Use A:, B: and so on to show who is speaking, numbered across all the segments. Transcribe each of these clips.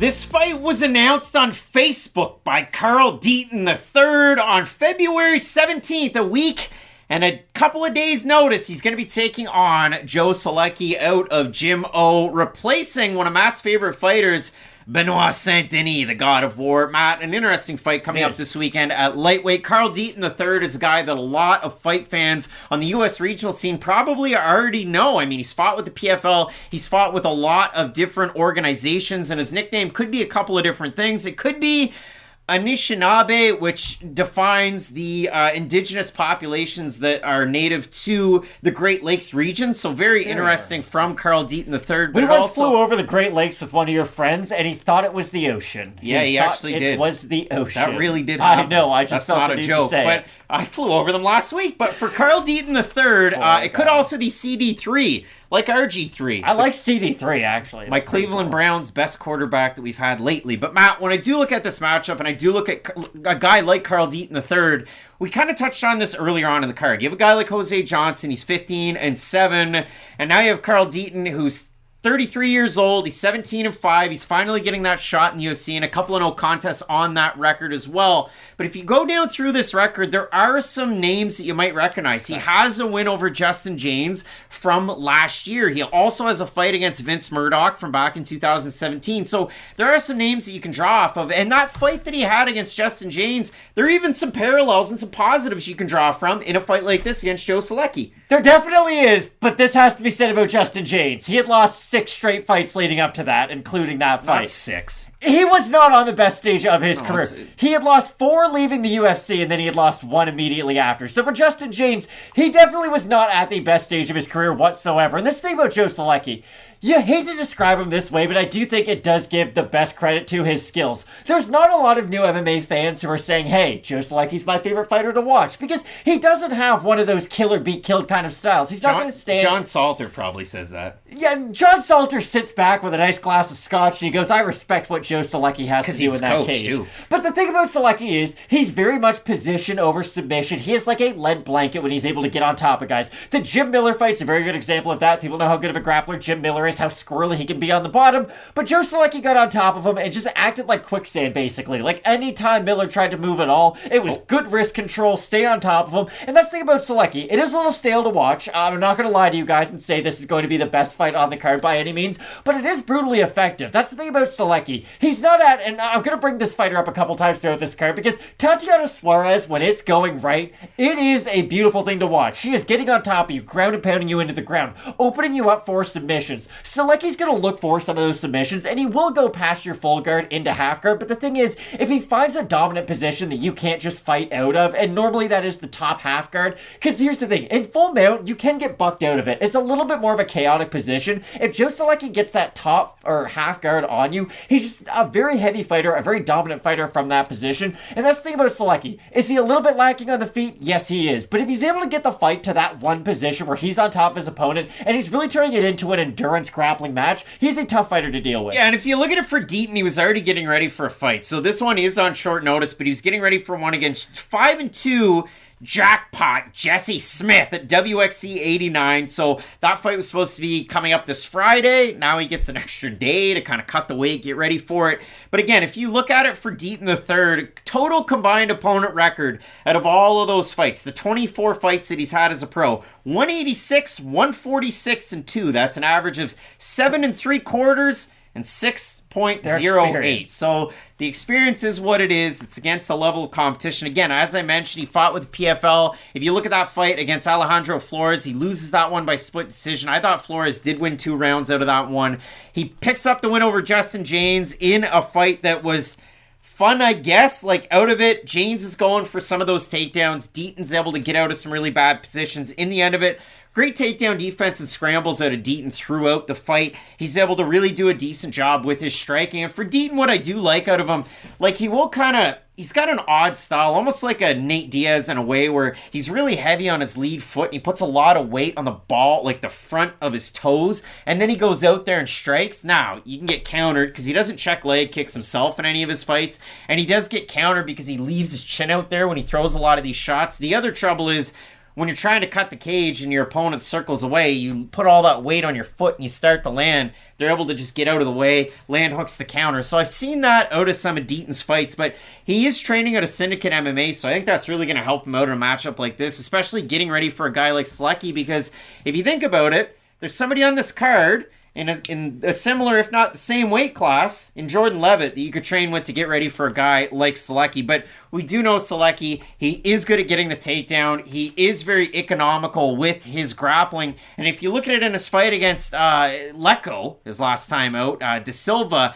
A: This fight was announced on Facebook by Deaton III on February 17th, a week and a couple of days' notice. He's going to be taking on Joe Solecki out of Gym O, replacing one of Matt's favorite fighters, Benoit Saint-Denis, the God of War. Matt, an interesting fight coming up this weekend at lightweight. Deaton III is a guy that a lot of fight fans on the U.S. regional scene probably already know. I mean, he's fought with the PFL. He's fought with a lot of different organizations, and his nickname could be a couple of different things. It could be Anishinaabe, which defines the indigenous populations that are native to the Great Lakes region. So very interesting from Deaton III.
B: We once flew over the Great Lakes with one of your friends, and he thought it was the ocean.
A: Yeah, he actually did.
B: It was the ocean.
A: That really did happen.
B: I know. I just
A: That's not a joke. But I flew over them last week. But for Deaton III, it could also be CD3. Like RG3.
B: I like CD3, actually.
A: My Cleveland Browns best quarterback that we've had lately. But Matt, when I do look at this matchup and I do look at a guy like Deaton III, we kind of touched on this earlier on in the card. You have a guy like Jose Johnson, he's 15-7, and now you have Deaton, who's 33 years old, he's 17-5, he's finally getting that shot in the UFC, and a couple of no contests on that record as well. But if you go down through this record, there are some names that you might recognize. He has a win over Justin James from last year. He also has a fight against Vince Murdoch from back in 2017. So there are some names that you can draw off of, and that fight that he had against Justin James, there are even some parallels and some positives you can draw from in a fight like this against Joe Solecki.
B: There definitely is, but this has to be said about Justin James. He had lost 6 straight fights leading up to that, including that fight.
A: Not 6.
B: He was not on the best stage of his career. He had lost 4 leaving the UFC, and then he had lost 1 immediately after. So for Justin James, he definitely was not at the best stage of his career whatsoever. And this thing about Joe Solecki, you hate to describe him this way, but I do think it does give the best credit to his skills. There's not a lot of new MMA fans who are saying, hey, Joe Solecki's my favorite fighter to watch, because he doesn't have one of those killer be killed kind of styles. He's not going to stand...
A: John Salter probably says that.
B: Yeah, John Salter sits back with a nice glass of scotch and he goes, I respect what Joe Solecki has to do in that cage. Too. But the thing about Solecki is, he's very much position over submission. He is like a lead blanket when he's able to get on top of guys. The Jim Miller fight's a very good example of that. People know how good of a grappler Jim Miller is, how squirrely he can be on the bottom. But Joe Solecki got on top of him and just acted like quicksand, basically. Like, anytime Miller tried to move at all, it was good wrist control, stay on top of him. And that's the thing about Solecki. It is a little stale to watch. I'm not going to lie to you guys and say this is going to be the best fight on the card by any means, but it is brutally effective. That's the thing about Solecki. He's not at, and I'm going to bring this fighter up a couple times throughout this card, because Tatiana Suarez, when it's going right, it is a beautiful thing to watch. She is getting on top of you, ground and pounding you into the ground, opening you up for submissions. Solecki's going to look for some of those submissions, and he will go past your full guard into half guard, but the thing is, if he finds a dominant position that you can't just fight out of, and normally that is the top half guard, because here's the thing, in full mount, you can get bucked out of it. It's a little bit more of a chaotic position. If Joe Solecki gets that top or half guard on you, he's just a very heavy fighter, a very dominant fighter from that position. And that's the thing about Solecki. Is he a little bit lacking on the feet? Yes, he is. But if he's able to get the fight to that one position where he's on top of his opponent and he's really turning it into an endurance grappling match, he's a tough fighter to deal with.
A: Yeah, and if you look at it for Deaton, he was already getting ready for a fight. So this one is on short notice, but he's getting ready for one against 5-2 jackpot Jesse Smith at WXC 89. So that fight was supposed to be coming up this Friday. Now he gets an extra day to kind of cut the weight, get ready for it. But again, if you look at it for Deaton III, total combined opponent record out of all of those fights, the 24 fights that he's had as a pro, 186, 146, and 2. That's an average of 7 3/4 and 6.08. So the experience is what it is. It's against a level of competition. Again, as I mentioned, he fought with PFL. If you look at that fight against Alejandro Flores, he loses that one by split decision. I thought Flores did win 2 rounds out of that one. He picks up the win over Justin James in a fight that was fun, I guess. Like, out of it, James is going for some of those takedowns. Deaton's able to get out of some really bad positions. In the end of it, great takedown defense and scrambles out of Deaton throughout the fight. He's able to really do a decent job with his striking. And for Deaton, what I do like out of him, like, he will kind of... He's got an odd style, almost like a Nate Diaz in a way, where he's really heavy on his lead foot. And he puts a lot of weight on the ball, like the front of his toes, and then he goes out there and strikes. Now, you can get countered because he doesn't check leg kicks himself in any of his fights, and he does get countered because he leaves his chin out there when he throws a lot of these shots. The other trouble is, when you're trying to cut the cage and your opponent circles away, you put all that weight on your foot and you start to land. They're able to just get out of the way, land hooks the counter. So I've seen that out of some of Deaton's fights, but he is training at a Syndicate MMA, so I think that's really going to help him out in a matchup like this, especially getting ready for a guy like Solecki, because if you think about it, there's somebody on this card in a similar, if not the same weight class in Jordan Leavitt that you could train with to get ready for a guy like Solecki. But we do know Solecki, he is good at getting the takedown. He is very economical with his grappling. And if you look at it in his fight against Lecco, his last time out, De Silva,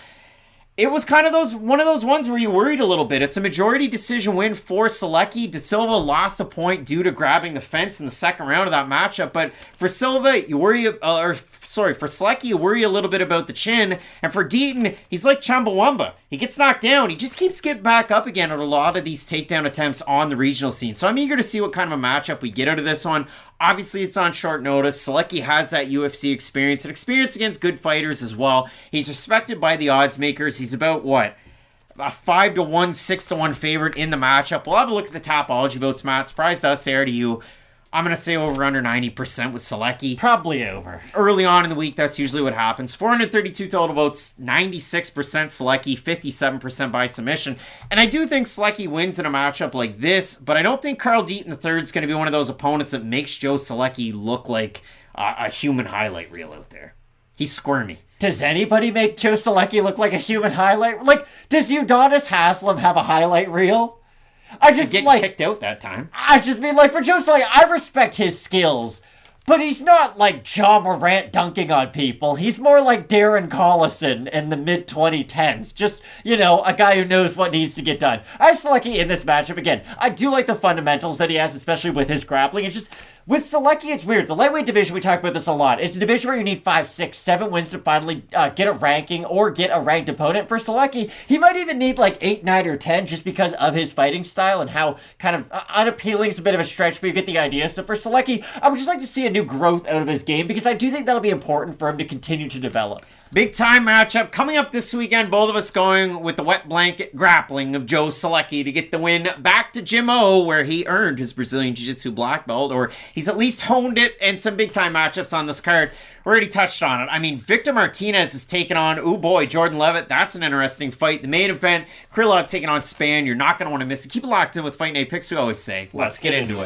A: it was kind of one of those ones where you worried a little bit. It's a majority decision win for Solecki. De Silva lost a point due to grabbing the fence in the second round of that matchup. But for Silva, for Solecki, you worry a little bit about the chin. And for Deaton, he's like Chumbawamba. He gets knocked down. He just keeps getting back up again at a lot of these takedown attempts on the regional scene. So I'm eager to see what kind of a matchup we get out of this one. Obviously, it's on short notice. Solecki has that UFC experience and experience against good fighters as well. He's respected by the odds makers. He's about, a 5-1, 6-1 favorite in the matchup. We'll have a look at the Tapology votes, Matt. Surprised us there to you. I'm going to say over under 90% with Solecki.
B: Probably over.
A: Early on in the week, that's usually what happens. 432 total votes, 96% Solecki, 57% by submission. And I do think Solecki wins in a matchup like this, but I don't think Carl Deaton III is going to be one of those opponents that makes Joe Solecki look like a human highlight reel out there. He's squirmy.
B: Does anybody make Joe Solecki look like a human highlight? Like, does Udonis Haslem have a highlight reel? I just
A: get kicked out that time.
B: I just mean, like, for Joe Solecki, I respect his skills, but he's not like John Morant dunking on people. He's more like Darren Collison in the mid-2010s. Just, a guy who knows what needs to get done. I have Solecki in this matchup. Again, I do like the fundamentals that he has, especially with his grappling. It's just, with Solecki, it's weird. The lightweight division, we talk about this a lot. It's a division where you need 5, 6, 7 wins to finally get a ranking or get a ranked opponent. For Solecki, he might even need like 8, 9, or 10 just because of his fighting style and how kind of unappealing is a bit of a stretch, but you get the idea. So for Solecki, I would just like to see a new growth out of his game because I do think that'll be important for him to continue to develop.
A: Big time matchup coming up this weekend. Both of us going with the wet blanket grappling of Joe Solecki to get the win back to Gym O, where he earned his Brazilian Jiu-Jitsu black belt, or he's at least honed it, and some big time matchups on this card. We already touched on it. I mean, Victor Martinez is taking on, Jordan Leavitt. That's an interesting fight. The main event, Krylov taking on Spann. You're not going to want to miss it. Keep it locked in with Fight Night Picks, we always say. Let's get into it.